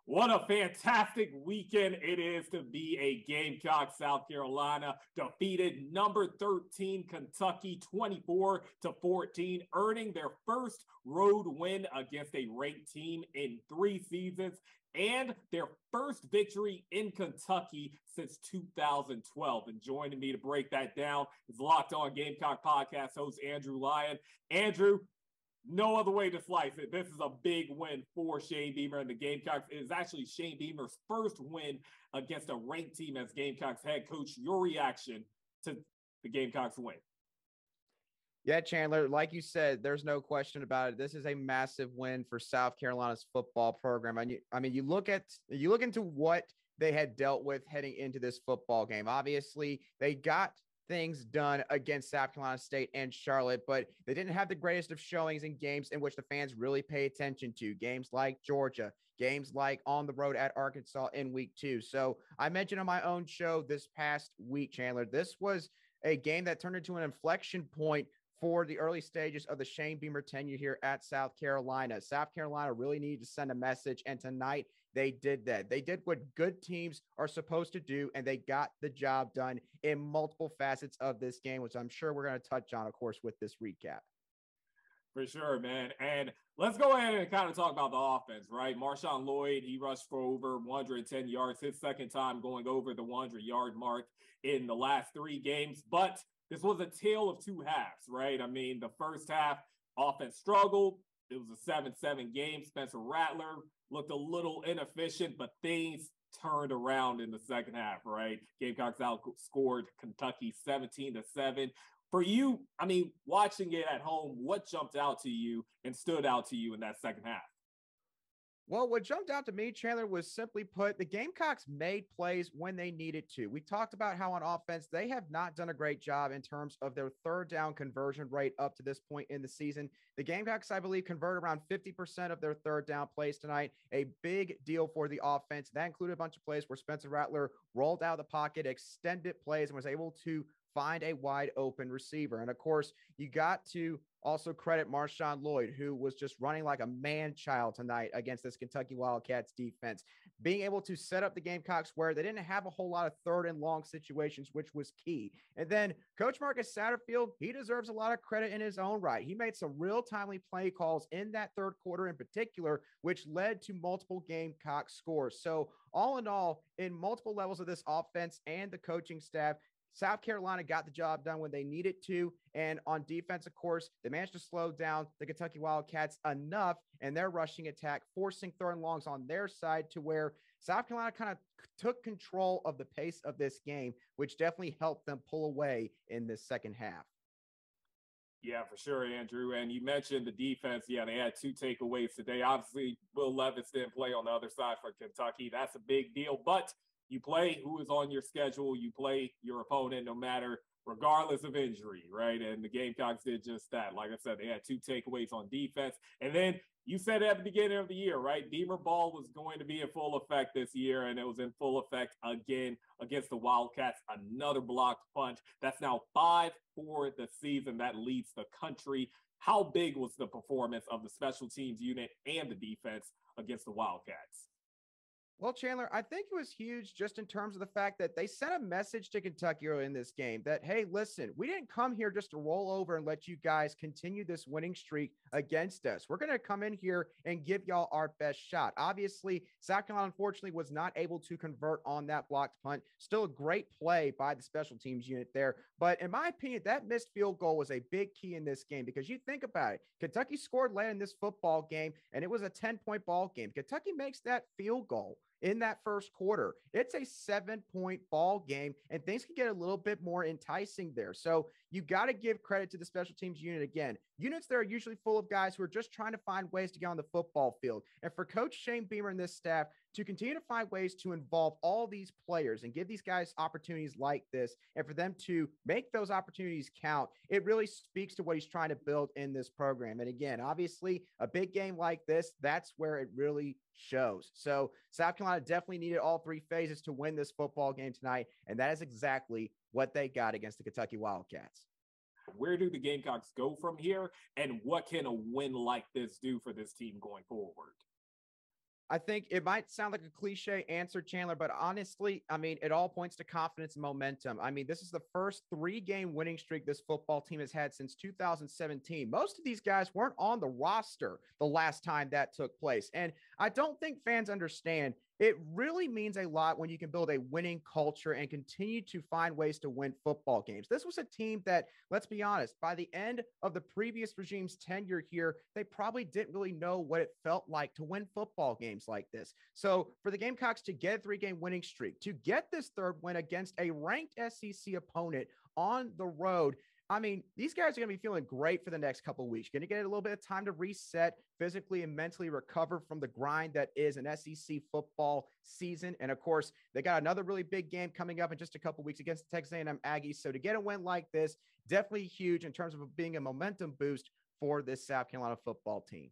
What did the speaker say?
What a fantastic weekend it is to be a Gamecock. South Carolina defeated number 13 Kentucky 24-14, earning their first road win against a ranked team in 3 seasons and their first victory in Kentucky since 2012. And joining me to break that down is Locked On Gamecock podcast host Andrew Lyon. Andrew, no other way to slice it. This is a big win for Shane Beamer and the Gamecocks. It is actually Shane Beamer's first win against a ranked team as Gamecocks head coach. Your reaction to the Gamecocks win? Yeah, Chandler, like you said, there's no question about it. This is a massive win for South Carolina's football program. You look into what they had dealt with heading into this football game. Obviously, they got things done against South Carolina State and Charlotte, but they didn't have the greatest of showings in games in which the fans really pay attention to. Games like Georgia, games like on the road at Arkansas in week 2. So I mentioned on my own show this past week, Chandler, this was a game that turned into an inflection point for the early stages of the Shane Beamer tenure here at South Carolina. South Carolina really needed to send a message, and tonight they did that. They did what good teams are supposed to do, and they got the job done in multiple facets of this game, which I'm sure we're going to touch on, of course, with this recap. For sure, man. And let's go ahead and kind of talk about the offense, right? Marshawn Lloyd, he rushed for over 110 yards, his second time going over the 100-yard mark in the last 3 games. But this was a tale of 2 halves, right? I mean, the first half, offense struggled. It was a 7-7 game. Spencer Rattler looked a little inefficient, but things turned around in the second half, right? Gamecocks outscored Kentucky 17-7. For you, I mean, watching it at home, what jumped out to you and stood out to you in that second half? Well, what jumped out to me, Chandler, was simply put, the Gamecocks made plays when they needed to. We talked about how on offense, they have not done a great job in terms of their third down conversion rate up to this point in the season. The Gamecocks, I believe, converted around 50% of their third down plays tonight. A big deal for the offense. That included a bunch of plays where Spencer Rattler rolled out of the pocket, extended plays, and was able to find a wide open receiver. And of course, you got to also credit Marshawn Lloyd, who was just running like a man-child tonight against this Kentucky Wildcats defense, being able to set up the Gamecocks where they didn't have a whole lot of third and long situations, which was key. And then Coach Marcus Satterfield, he deserves a lot of credit in his own right. He made some real timely play calls in that third quarter in particular, which led to multiple Gamecock scores. So all in all, in multiple levels of this offense and the coaching staff, South Carolina got the job done when they needed to. And on defense, of course, they managed to slow down the Kentucky Wildcats enough in their rushing attack, forcing third and longs on their side to where South Carolina kind of took control of the pace of this game, which definitely helped them pull away in this second half. Yeah, for sure, Andrew. And you mentioned the defense. Yeah, they had 2 takeaways today. Obviously, Will Levis didn't play on the other side for Kentucky. That's a big deal. But you play who is on your schedule. You play your opponent no matter, regardless of injury, right? And the Gamecocks did just that. Like I said, they had 2 takeaways on defense. And then you said at the beginning of the year, right? Beamer ball was going to be in full effect this year, and it was in full effect again against the Wildcats. Another blocked punt. That's now 5 for the season. That leads the country. How big was the performance of the special teams unit and the defense against the Wildcats? Well, Chandler, I think it was huge just in terms of the fact that they sent a message to Kentucky early in this game that, hey, listen, we didn't come here just to roll over and let you guys continue this winning streak against us. We're going to come in here and give y'all our best shot. Obviously, South Carolina, unfortunately, was not able to convert on that blocked punt. Still a great play by the special teams unit there. But in my opinion, that missed field goal was a big key in this game because you think about it. Kentucky scored late in this football game, and it was a 10-point ball game. Kentucky makes that field goal in that first quarter. It's a 7-point ball game, and things can get a little bit more enticing there. So you got to give credit to the special teams unit again. Units that are usually full of guys who are just trying to find ways to get on the football field. And for Coach Shane Beamer and this staff to continue to find ways to involve all these players and give these guys opportunities like this, and for them to make those opportunities count, it really speaks to what he's trying to build in this program. And again, obviously, a big game like this, that's where it really shows. So South Carolina definitely needed all 3 phases to win this football game tonight, and that is exactly what they got against the Kentucky Wildcats. Where do the Gamecocks go from here, and what can a win like this do for this team going forward? I think it might sound like a cliche answer, Chandler, but honestly, I mean, it all points to confidence and momentum. I mean, this is the first 3-game winning streak this football team has had since 2017. Most of these guys weren't on the roster the last time that took place. And I don't think fans understand it really means a lot when you can build a winning culture and continue to find ways to win football games. This was a team that, let's be honest, by the end of the previous regime's tenure here, they probably didn't really know what it felt like to win football games like this. So for the Gamecocks to get a 3-game winning streak, to get this 3rd win against a ranked SEC opponent on the road, I mean, these guys are going to be feeling great for the next couple of weeks. Going to get a little bit of time to reset, physically and mentally recover from the grind that is an SEC football season. And of course, they got another really big game coming up in just a couple of weeks against the Texas A&M Aggies. So to get a win like this, definitely huge in terms of being a momentum boost for this South Carolina football team.